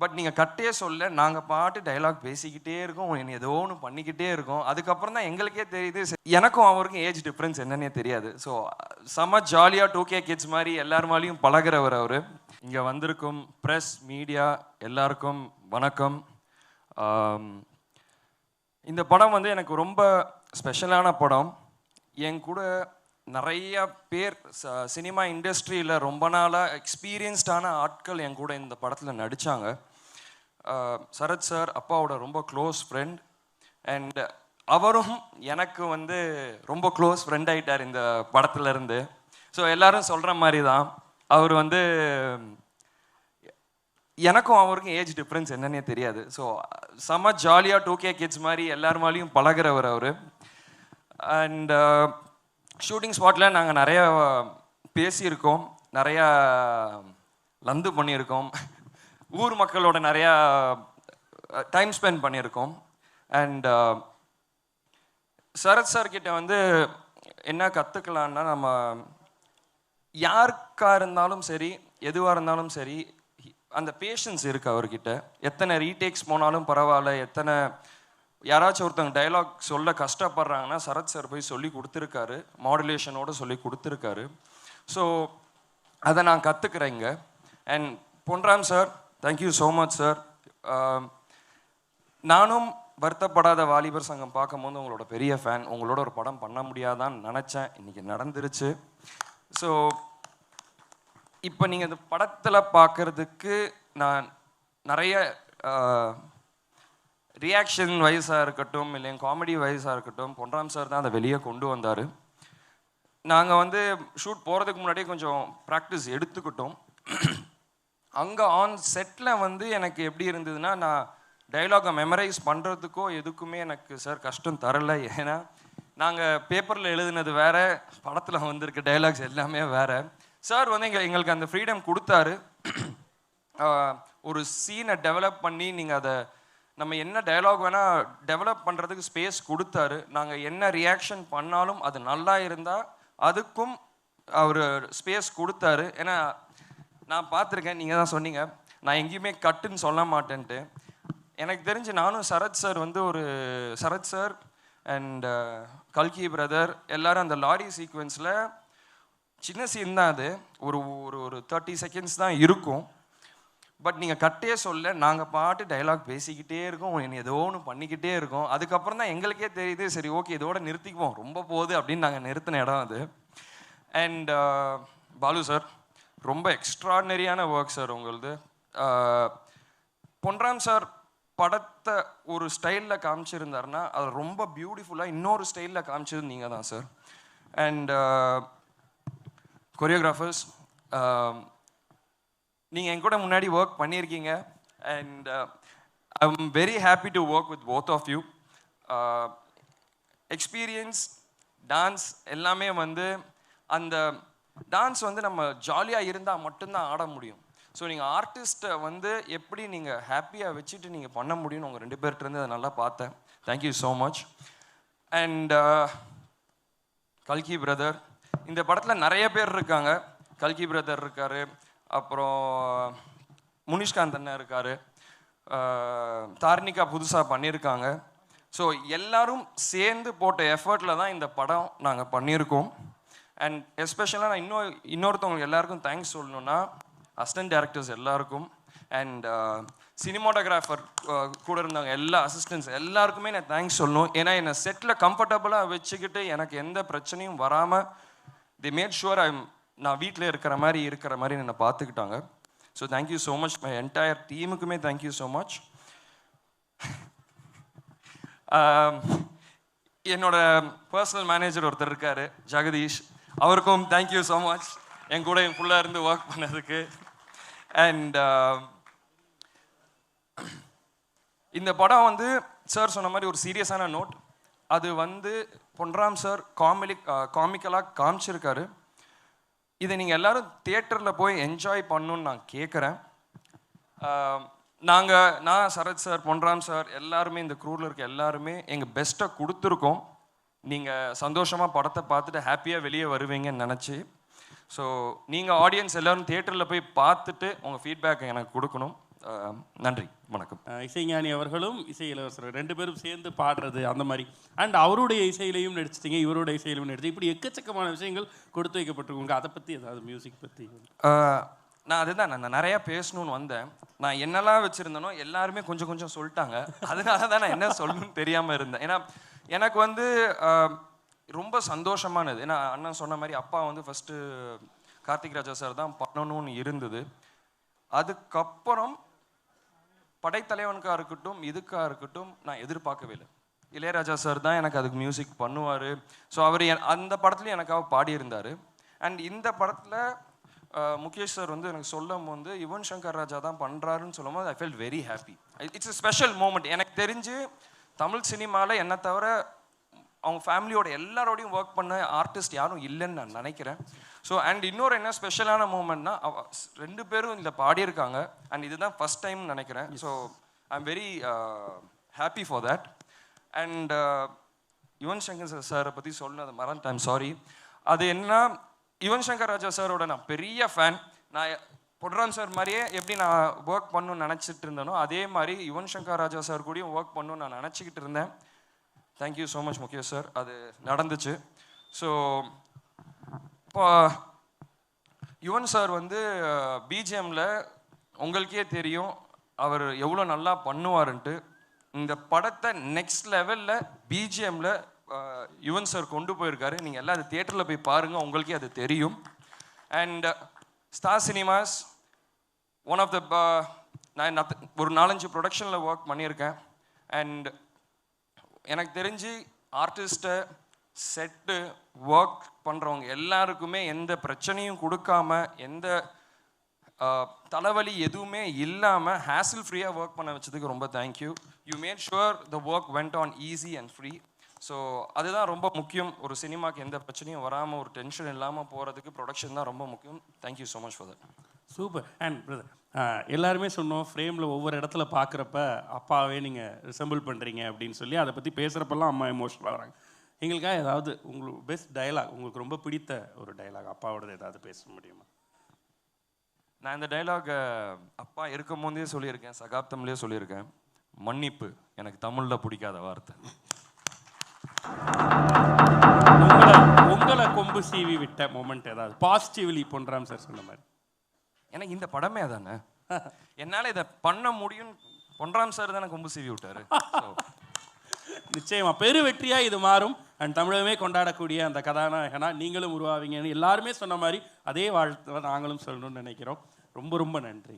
But நீங்கள் கட்டே சொல்ல நாங்கள் பாட்டு டைலாக் பேசிக்கிட்டே இருக்கோம், ஏதோ ஒன்று பண்ணிக்கிட்டே இருக்கோம். அதுக்கப்புறம் தான் எங்களுக்கே தெரியுது எனக்கும் அவருக்கும் ஏஜ் டிஃப்ரென்ஸ் என்னன்னே தெரியாது. ஸோ செம்ம ஜாலியாக 2K கிட்ஸ் மாதிரி எல்லாருமாலையும் பழகிறவர் அவர். இங்கே வந்திருக்கும் ப்ரெஸ் மீடியா எல்லாருக்கும் வணக்கம். இந்த படம் வந்து எனக்கு ரொம்ப ஸ்பெஷலான படம். என் கூட நிறைய பேர் சினிமா இண்டஸ்ட்ரியில் ரொம்ப நாளாக எக்ஸ்பீரியன்ஸ்டான ஆட்கள் என் கூட இந்த படத்தில் நடித்தாங்க. சரத் சார் அப்பாவோட ரொம்ப க்ளோஸ் ஃப்ரெண்ட், அண்ட் அவரும் எனக்கு வந்து ரொம்ப க்ளோஸ் ஃப்ரெண்ட் ஆகிட்டார் இந்த படத்துலேருந்து. ஸோ எல்லாரும் சொல்கிற மாதிரி தான் அவர் வந்து எனக்கும் அவருக்கும் ஏஜ் டிஃப்ரென்ஸ் என்னன்னே தெரியாது. ஸோ செம்ம ஜாலியாக 2K கிட்ஸ் மாதிரி எல்லாருமாலையும் பழகிறவர் அவர். அண்ட் ஷூட்டிங் ஸ்பாட்டில் நாங்கள் நிறையா பேசியிருக்கோம், நிறையா லந்து பண்ணியிருக்கோம், ஊர் மக்களோட நிறையா டைம் ஸ்பெண்ட் பண்ணியிருக்கோம். அண்ட் சரத் சார்கிட்ட வந்து என்ன கற்றுக்கலான்னா, நம்ம யாருக்காக இருந்தாலும் சரி எதுவாக இருந்தாலும் சரி அந்த பேஷன்ஸ் இருக்குது அவர்கிட்ட. எத்தனை ரீடேக்ஸ் போனாலும் பரவாயில்ல, எத்தனை யாராச்சும் ஒருத்தவங்க டைலாக் சொல்ல கஷ்டப்படுறாங்கன்னா சரத் சார் போய் சொல்லி கொடுத்துருக்காரு, மாடுலேஷனோடு சொல்லி கொடுத்துருக்காரு. ஸோ அதை நான் கற்றுக்குறேங்க. And Ponram sir, thank you so much sir. நானும் வருத்தப்படாத வாலிபர் சங்கம் பார்க்கும்போது உங்களோட பெரிய ஃபேன். உங்களோட ஒரு படம் பண்ண முடியாதான்னு நினச்சேன், இன்றைக்கி நடந்துருச்சு. ஸோ இப்போ நீங்கள் இந்த படத்தில் பார்க்குறதுக்கு நான் நிறைய ரியாக்ஷன் வைஸாக இருக்கட்டும், இல்லை காமெடி வைஸாக இருக்கட்டும், பொன்ராம் சார் தான் அதை வெளியே கொண்டு வந்தார். நாங்கள் வந்து ஷூட் போகிறதுக்கு முன்னாடியே கொஞ்சம் ப்ராக்டிஸ் எடுத்துக்கிட்டோம். அங்கே ஆன் செட்டில் வந்து எனக்கு எப்படி இருந்ததுன்னா, நான் டைலாகை மெமரைஸ் பண்ணுறதுக்கோ எதுக்குமே எனக்கு சார் கஷ்டம் தரலை. ஏன்னா நாங்கள் பேப்பரில் எழுதுனது வேறு, படத்தில் வந்திருக்க டைலாக்ஸ் எல்லாமே வேறு. சார் வந்து எங்களுக்கு அந்த ஃப்ரீடம் கொடுத்தாரு. ஒரு சீனை டெவலப் பண்ணி நீங்கள் அதை நம்ம என்ன டயலாக் வேணால் டெவலப் பண்ணுறதுக்கு ஸ்பேஸ் கொடுத்தாரு. நாங்கள் என்ன ரியாக்ஷன் பண்ணாலும் அது நல்லா இருந்தால் அதுக்கும் அவர் ஸ்பேஸ் கொடுத்தாரு. ஏன்னா நான் பார்த்துருக்கேன், நீங்கள் தான் சொன்னீங்க நான் எங்கேயுமே கட்டுன்னு சொல்ல மாட்டேன்ட்டு. எனக்கு தெரிஞ்சு நானும் சரத் சார் வந்து சரத் சார் அண்ட் கல்கி பிரதர் எல்லோரும் அந்த லாரி சீக்வன்ஸில் சின்ன சீன் தான், அது ஒரு ஒரு 30 செகண்ட்ஸ் தான் இருக்கும். பட் நீங்கள் கட்டே சொல்ல நாங்கள் பாட்டு டைலாக் பேசிக்கிட்டே இருக்கோம், ஏதோ ஒன்று பண்ணிக்கிட்டே இருக்கோம். அதுக்கப்புறம் தான் எங்களுக்கே தெரியுது, சரி ஓகே இதோட நிறுத்திக்குவோம், ரொம்ப போகுது அப்படின்னு நாங்கள் நிறுத்தின இடம் அது. அண்ட் பாலு சார், ரொம்ப எக்ஸ்ட்ராடினரியான ஒர்க் சார் உங்களது. பொன்ராம் சார் படத்தை ஒரு ஸ்டைலில் காமிச்சிருந்தாருன்னா அது ரொம்ப பியூட்டிஃபுல்லாக இன்னொரு ஸ்டைலில் காமிச்சது நீங்கள் தான் சார். அண்ட் கொரியோகிராஃபர்ஸ், நீங்கள் என் கூட முன்னாடி ஒர்க் பண்ணியிருக்கீங்க. And I am very happy to work with both of you. Experience dance எல்லாமே வந்து அந்த டான்ஸ் வந்து நம்ம ஜாலியாக இருந்தால் மட்டும்தான் ஆட முடியும். ஸோ நீங்கள் ஆர்டிஸ்ட்டை வந்து எப்படி நீங்கள் ஹாப்பியாக வச்சுட்டு நீங்கள் பண்ண முடியும்னு உங்கள் 2 பேர்கிட்டருந்து அதை நல்லா பார்த்தேன். Thank you so much. அண்ட் கல்கி பிரதர், இந்த படத்தில் நிறைய பேர் இருக்காங்க. கல்கி பிரதர் இருக்கார், அப்புறம் முனிஷ்காந்த் அண்ணன் இருக்கார், தார்னிகா புதுசாக பண்ணியிருக்காங்க. ஸோ எல்லோரும் சேர்ந்து போட்ட எஃபர்ட்டில் தான் இந்த படம் நாங்கள் பண்ணியிருக்கோம். அண்ட் எஸ்பெஷலாக நான் இன்னொருத்தவங்களுக்கு எல்லாருக்கும் தேங்க்ஸ் சொல்லணுன்னா அசிஸ்டன்ட் டைரக்டர்ஸ் எல்லாருக்கும், அண்ட் சினிமாட்டோகிராஃபர் கூட இருந்தவங்க எல்லா அசிஸ்டன்ட்ஸ் எல்லாருக்குமே நான் தேங்க்ஸ் சொல்லணும். ஏன்னா என்னை செட்டில் கம்ஃபர்டபுளாக வச்சுக்கிட்டு எனக்கு எந்த பிரச்சனையும் வராமல் தி மேட் ஷுவர் நான் வீட்டில் இருக்கிற மாதிரி என்னை பார்த்துக்கிட்டாங்க. So thank you so much, my entire டீமுக்குமே தேங்க்யூ ஸோ மச். என்னோட பர்சனல் மேனேஜர் ஒருத்தர் இருக்கார் ஜெகதீஷ், அவருக்கும் தேங்க்யூ ஸோ மச் என் கூட ஃபுல்லாக இருந்து ஒர்க் பண்ணதுக்கு. அண்ட் இந்த படம் வந்து சார் சொன்ன மாதிரி ஒரு சீரியஸான நோட், அது வந்து பொன்ராம் சார் காமிக்கலாக காமிச்சிருக்காரு. இதை நீங்கள் எல்லோரும் தியேட்டரில் போய் என்ஜாய் பண்ணணுன்னு நான் கேட்குறேன். நான் சரத் சார், பொன்ராம் சார் எல்லாருமே இந்த க்ரூவில் இருக்க எல்லாருமே எங்கள் பெஸ்ட்டை கொடுத்துருக்கோம். நீங்கள் சந்தோஷமாக படத்தை பார்த்துட்டு ஹாப்பியாக வெளியே வருவீங்கன்னு நினச்சி. ஸோ நீங்கள் ஆடியன்ஸ் எல்லோரும் தியேட்டரில் போய் பார்த்துட்டு உங்கள் ஃபீட்பேக்கை எனக்கு கொடுக்கணும். நன்றி, வணக்கம். இசைஞானி அவர்களும் இசை இளவரசர் 2 பேரும் சேர்ந்து பாடுறது அந்த மாதிரி அண்ட் அவருடைய இசையிலையும் நடிச்சிட்டிங்க, இவருடைய இசையிலையும் நடிச்சு, இப்படி எக்கச்சக்கமான விஷயங்கள் கொடுத்து வைக்கப்பட்டிருக்குங்க. அதை பற்றி ஏதாவது மியூசிக் பற்றி? நான் அதுதான் நான் நிறையா பேசணும்னு வந்தேன். நான் என்னெல்லாம் வச்சுருந்தேனோ எல்லாருமே கொஞ்சம் கொஞ்சம் சொல்லிட்டாங்க. அதனால தான் நான் என்ன சொல்லணும்னு தெரியாமல் இருந்தேன். ஏன்னா எனக்கு வந்து ரொம்ப சந்தோஷமானது. ஏன்னா அண்ணன் சொன்ன மாதிரி அப்பா வந்து ஃபஸ்ட்டு கார்த்திக் ராஜா சார் தான் பண்ணணும்னு இருந்தது. அதுக்கப்புறம் படைத்தலைவனுக்காக இருக்கட்டும், இதுக்காக இருக்கட்டும், நான் எதிர்பார்க்கவே இல்லை. இளையராஜா சார் தான் எனக்கு அதுக்கு மியூசிக் பண்ணுவார். ஸோ அவர் அந்த படத்துலையும் எனக்காக பாடியிருந்தார். அண்ட் இந்த படத்தில் முகேஷ் சார் வந்து எனக்கு சொல்லும் போது யுவன் சங்கர் ராஜா தான் பண்ணுறாருன்னு சொல்லும் போது I felt very happy. It's a special moment. எனக்கு தெரிஞ்சு தமிழ் சினிமாவில் என்னை தவிர அவங்க ஃபேமிலியோட எல்லாரோடையும் ஒர்க் பண்ண ஆர்டிஸ்ட் யாரும் இல்லைன்னு நான் நினைக்கிறேன். ஸோ அண்ட் இன்னொரு என்ன ஸ்பெஷலான மூமெண்ட்னா 2 பேரும் இதில் பாடியிருக்காங்க. அண்ட் இதுதான் ஃபஸ்ட் டைம் நினைக்கிறேன். So I am very happy for that. And Yuvan Shankar சாரை பற்றி சொன்னது மறந்துட்டேன், ஐம் சாரி. அது என்ன, யுவன் சங்கர் ராஜா சாரோட நான் பெரிய ஃபேன். நான் பொன்ராம் சார் மாதிரியே எப்படி நான் ஒர்க் பண்ணணும்னு நினச்சிட்டு இருந்தேனோ அதே மாதிரி யுவன் சங்கர் ராஜா சார் கூடயும் ஒர்க் பண்ணணும்னு நான் நினச்சிக்கிட்டு இருந்தேன். Thank you so much Mukesh sir, அது நடந்துச்சு. ஸோ இப்போ யுவன் சார் வந்து பிஜிஎம்மில் உங்களுக்கே தெரியும் அவர் எவ்வளோ நல்லா பண்ணுவாருன்ட்டு. இந்த படத்தை நெக்ஸ்ட் லெவலில் பிஜிஎம்மில் யுவன் சார் கொண்டு போயிருக்காரு. நீங்கள் எல்லாம் அது தியேட்டரில் போய் பாருங்கள், உங்களுக்கே அது தெரியும். And star cinemas one of the நான் ஒரு 4-5 ப்ரொடக்ஷனில் ஒர்க் பண்ணியிருக்கேன். அண்ட் எனக்கு தெரிஞ்சு ஆர்டிஸ்ட்டை செட்டு ஒர்க் பண்ணுறவங்க எல்லாருக்குமே எந்த பிரச்சனையும் கொடுக்காம, எந்த தலைவலி எதுவுமே இல்லாமல் ஹேசில் ஃப்ரீயாக ஒர்க் பண்ண வச்சதுக்கு ரொம்ப thank you. You mat sure the work went on easy and free. So அதுதான் ரொம்ப முக்கியம். ஒரு சினிமாவுக்கு எந்த பிரச்சனையும் வராமல், ஒரு டென்ஷன் இல்லாமல் போகிறதுக்கு ப்ரொடக்ஷன் தான் ரொம்ப முக்கியம். Thank you so much for that. Super. And brother, எல்லாருமே சொன்னோம் ஃப்ரேமில் ஒவ்வொரு இடத்துல பார்க்குறப்ப அப்பாவே நீங்கள் ரிசம்பிள் பண்ணுறீங்க அப்படின்னு சொல்லி அதை பற்றி பேசுகிறப்பெல்லாம் அம்மா எமோஷனல் ஆகிறாங்க. எங்களுக்காக ஏதாவது உங்களுக்கு பெஸ்ட் டயலாக், உங்களுக்கு ரொம்ப பிடித்த ஒரு டயலாக் அப்பாவோடது ஏதாவது பேச முடியுமா? நான் இந்த டைலாக் அப்பா இருக்கும் போதே சொல்லியிருக்கேன், சகாப்தம்லேயே சொல்லியிருக்கேன். மன்னிப்பு எனக்கு தமிழில் பிடிக்காத வார்த்தை. உங்களை கொம்பு சீவி விட்ட மொமெண்ட் ஏதாவது பாசிட்டிவ்லி பொன்ராம் சார் சொன்ன மாதிரி? எனக்கு இந்த படமே அதானே, என்னால் இதை பண்ண முடியும். பொன்ராம் சார் தானே கொம்பு சீவி விட்டாரு. நிச்சயமா பெரு வெற்றியா இது மாறும். அண்ட் தமிழகமே கொண்டாடக்கூடிய அந்த கதாநாயகனா நீங்களும் உருவாவீங்கன்னு எல்லாருமே சொன்ன மாதிரி அதே வாழ்த்து நாங்களும் சொல்லணும்னு நினைக்கிறோம். ரொம்ப ரொம்ப நன்றிங்க.